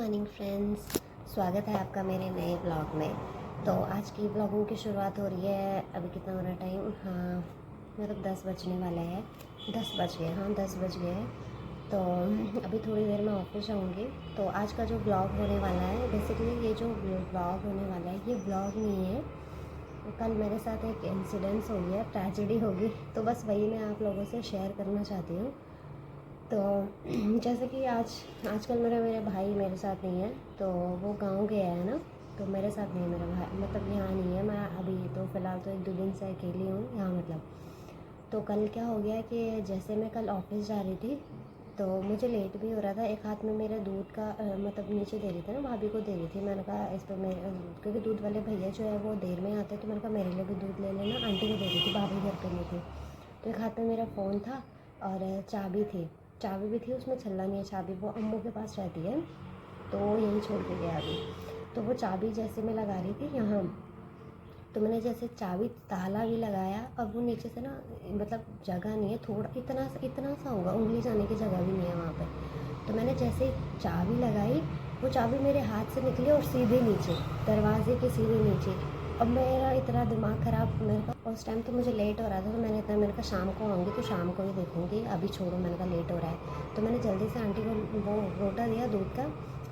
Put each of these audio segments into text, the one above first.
Morning friends, स्वागत है आपका मेरे नए ब्लॉग में। तो आज की ब्लॉगिंग की शुरुआत हो रही है। अभी कितना हो रहा है टाइम? हाँ, मतलब 10 बजने वाला है। 10 बज गए, हाँ 10 बज गए हैं। तो अभी थोड़ी देर में ऑफिस जाऊँगी। तो आज का जो ब्लॉग होने वाला है, बेसिकली ये जो ब्लॉग होने वाला है ये ब्लॉग नहीं है। कल मेरे साथ एक इंसिडेंस हो गया, ट्रेजेडी होगी, तो बस वही मैं आप लोगों से शेयर करना चाहती हूँ। तो जैसे कि आजकल मेरा भाई मेरे साथ नहीं है। तो वो गांव गया है ना, तो मेरे साथ नहीं है मेरा भाई, मतलब यहाँ नहीं है। मैं अभी तो फ़िलहाल तो 1-2 दिन से अकेली हूँ यहाँ मतलब। तो कल क्या हो गया कि जैसे मैं कल ऑफिस जा रही थी तो मुझे लेट भी हो रहा था। एक हाथ में मेरे दूध का मतलब नीचे दे रही थी ना, भाभी को दे रही थी। मैंने कहा इस पर मेरे, क्योंकि दूध वाले भैया जो है वो देर में आते हैं, तो मैंने कहा मेरे लिए भी दूध ले लेना। आंटी को दे रही थी, भाभी घर पे नहीं थी। तो एक हाथ में मेरा फ़ोन था और चाबी भी थी, उसमें छल्ला नहीं है। चाबी वो अम्मू के पास रहती है, तो वो यहीं छोड़ के गया अभी। तो वो चाबी जैसे मैं लगा रही थी यहाँ, तो मैंने जैसे चाबी ताला भी लगाया, अब वो नीचे से ना, मतलब जगह नहीं है, थोड़ा इतना सा होगा, उंगली जाने की जगह भी नहीं है वहाँ पे। तो मैंने जैसे चाबी लगाई, वो चाबी मेरे हाथ से निकली और सीधे नीचे, दरवाजे के सीधे नीचे। अब मेरा इतना दिमाग ख़राब, मेरे का उस टाइम तो मुझे लेट हो रहा था, तो मैंने कहा शाम को आऊँगी तो शाम को ही देखूँगी, अभी छोड़ो, मैंने कहा लेट हो रहा है। तो मैंने जल्दी से आंटी को वो रोटा दिया दूध का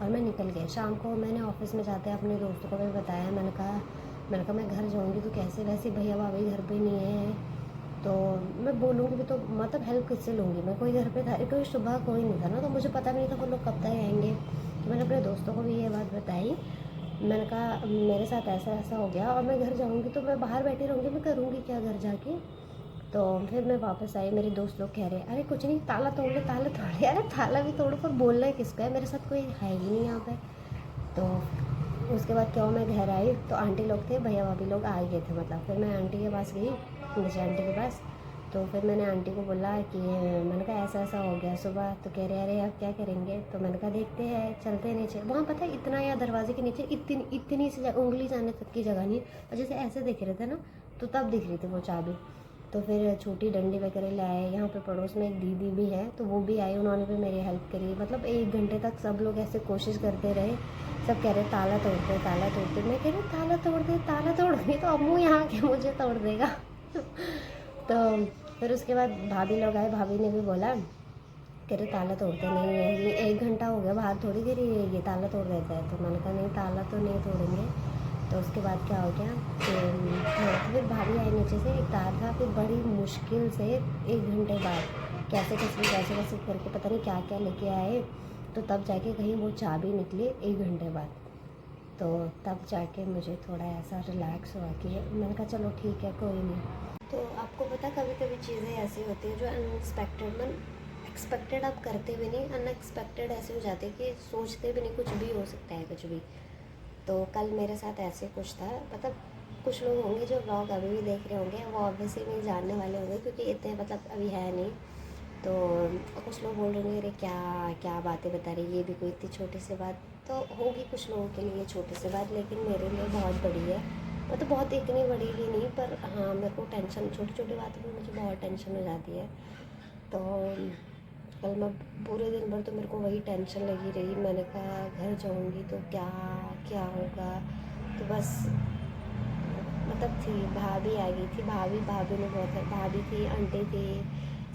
और मैं निकल गया। शाम को मैंने ऑफिस में जाते अपने दोस्तों को भी बताया। मैंने कहा मैं घर जाऊँगी तो कैसे, वैसे भैया भाभी घर पे नहीं है, तो मैं बोलूँगी भी तो मतलब हेल्प किससे लूँगी मैं, कोई घर पे था क्योंकि सुबह कोई नहीं था ना, तो मुझे पता भी नहीं था वो लोग कब तक आएंगे। तो मैंने अपने दोस्तों को भी ये बात बताई। मैंने कहा मेरे साथ ऐसा ऐसा हो गया और मैं घर जाऊँगी तो मैं बाहर बैठी रहूँगी, मैं करूँगी क्या घर जाके। तो फिर मैं वापस आई, मेरे दोस्त लोग कह रहे अरे कुछ नहीं, ताला तोड़ ले, ताला तोड़ ले। अरे ताला भी तोड़ो, पर बोलना है किसका है, मेरे साथ कोई है ही नहीं यहाँ पे। तो उसके बाद क्या हुआ, मैं घर आई तो आंटी लोग थे, भैया भाभी लोग आ गए थे मतलब। फिर मैं आंटी के पास गई, नीचे आंटी के पास। तो फिर मैंने आंटी को बोला कि मैंने कहा ऐसा ऐसा हो गया सुबह। तो कह रहे अरे अब क्या करेंगे। तो मैंने कहा देखते हैं, चलते हैं नीचे। वहाँ पता है इतना, या दरवाजे के नीचे इतनी सी उंगली जाने तक की जगह नहीं, और जैसे ऐसे दिख रहे थे ना, तो तब दिख रही थी वो चाबी। तो फिर छोटी डंडी वगैरह ले आए। यहाँ पे पड़ोस में एक दीदी भी है, तो वो भी आई, उन्होंने भी मेरी हेल्प करी। मतलब 1 घंटे तक सब लोग ऐसे कोशिश करते रहे। सब कह रहे ताला तोड़ते, ताला तोड़ते। मैं कह रही ताला तोड़ दे, ताला तोड़ूंगी तो अम्मू यहाँ के मुझे तोड़ देगा। तो फिर उसके बाद भाभी लोग आए, भाभी ने भी बोला कह रहे ताला तोड़ते नहीं है, ये 1 घंटा हो गया बाहर थोड़ी देर ये ताला तोड़ देता है। तो मैंने कहा नहीं, ताला तो नहीं तोड़ेंगे। तो उसके बाद क्या हो गया कि हाँ, तो फिर भाभी आई नीचे से, एक तार था, फिर बड़ी मुश्किल से 1 घंटे बाद कैसे करके पता नहीं क्या क्या लेके आए। तो तब जाके कहीं वो चाबी निकली 1 घंटे बाद। तो तब जाके मुझे थोड़ा ऐसा रिलैक्स हुआ कि मैंने कहा चलो ठीक है, कोई नहीं। तो आपको पता, कभी कभी चीज़ें ऐसी होती हैं जो अनएक्सपेक्टेड, एक्सपेक्टेड आप करते भी नहीं, अनएक्सपेक्टेड ऐसे हो जाते कि सोचते भी नहीं, कुछ भी हो सकता है, कुछ भी। तो कल मेरे साथ ऐसे कुछ था, मतलब कुछ लोग होंगे जो व्लॉग अभी भी देख रहे होंगे, वो ऑब्वियसली नहीं जानने वाले होंगे क्योंकि इतने मतलब अभी है नहीं। तो कुछ लोग बोल रहे होंगे अरे क्या क्या बातें बता रही, ये भी कोई इतनी छोटी सी बात। तो होगी कुछ लोगों के लिए छोटी सी बात, लेकिन मेरे लिए बहुत बड़ी है। मतलब बहुत इतनी बड़ी भी नहीं, पर हाँ मेरे को टेंशन, छोटी छोटी बातों में मुझे बहुत टेंशन हो जाती है। तो कल मैं पूरे दिन भर तो मेरे को वही टेंशन लगी रही। मैंने कहा घर जाऊंगी तो क्या क्या होगा। तो बस मतलब थी, भाभी आ गई थी, भाभी ने बहुत, भाभी थी, आंटी थी,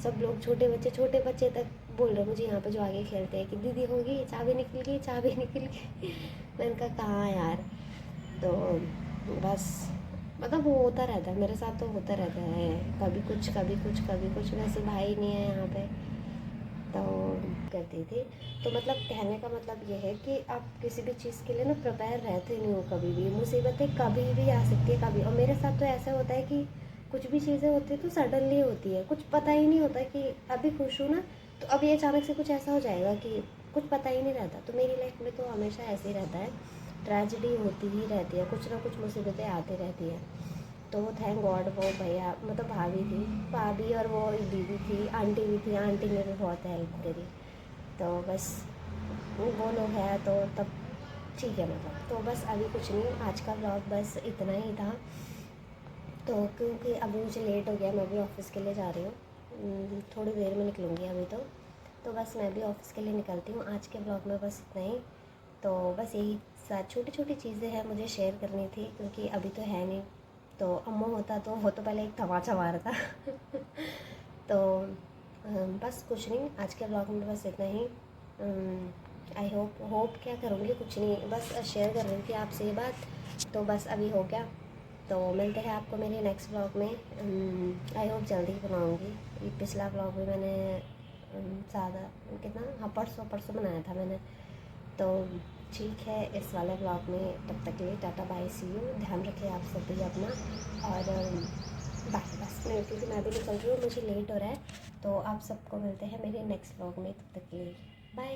सब लोग, छोटे बच्चे तक बोल रहे मुझे यहाँ पे जो आगे खेलते हैं कि दीदी होगी, चाबी निकल गई, चाबी निकल गई। मैंने कहा कहाँ यार। तो बस मतलब वो होता रहता है मेरे साथ, तो होता रहता है, कभी कुछ कभी कुछ कभी कुछ। वैसे भाई नहीं है यहाँ पे, तो करती थी। तो मतलब कहने का मतलब ये है कि आप किसी भी चीज़ के लिए ना प्रिपेयर रहते नहीं हो। कभी भी मुसीबतें कभी भी आ सकती है, कभी। और मेरे साथ तो ऐसा होता है कि कुछ भी चीज़ें होती है तो सडनली होती है, कुछ पता ही नहीं होता कि अभी खुश हूँ ना, तो अभी अचानक से कुछ ऐसा हो जाएगा कि कुछ पता ही नहीं रहता। तो मेरी लाइफ में तो हमेशा ऐसे ही रहता है, ट्रेजेडी होती ही रहती है, कुछ ना कुछ मुसीबतें आती रहती हैं। तो थैंक गॉड वो भैया, मतलब भाभी और वो एक दीदी थी, आंटी भी थी, आंटी ने भी बहुत हेल्प करी। तो बस वो लोग हैं तो तब ठीक है मतलब। तो बस अभी कुछ नहीं, आज का ब्लॉग बस इतना ही था। तो क्योंकि अभी मुझे लेट हो गया, मैं भी ऑफिस के लिए जा रही हूँ, थोड़ी देर में निकलूँगी अभी तो बस मैं भी ऑफिस के लिए निकलती हूँ। आज के ब्लॉग में बस इतना ही। तो बस यही छोटी छोटी चीज़ें हैं मुझे शेयर करनी थी, क्योंकि अभी तो है नहीं। तो अम्मू होता तो वो तो पहले एक तमाचा मारता तो बस कुछ नहीं, आज के ब्लॉग में बस इतना ही। आई होप क्या करूँगी, कुछ नहीं, बस शेयर कर रही थी आपसे ये बात। तो बस अभी हो गया, तो मिलते हैं आपको मेरे नेक्स्ट ब्लॉग में। आई होप जल्दी बनाऊँगी। ये पिछला ब्लॉग भी मैंने ज़्यादा कितना, हाँ परसों बनाया था मैंने। तो ठीक है, इस वाले ब्लॉग में तब तक के लिए टाटा बाय सी यू। ध्यान रखें आप सब भी अपना, और बाय। बस क्योंकि मैं भी निकल रही हूँ, मुझे लेट हो रहा है। तो आप सबको मिलते हैं मेरे नेक्स्ट ब्लॉग में, तब तक के लिए बाय।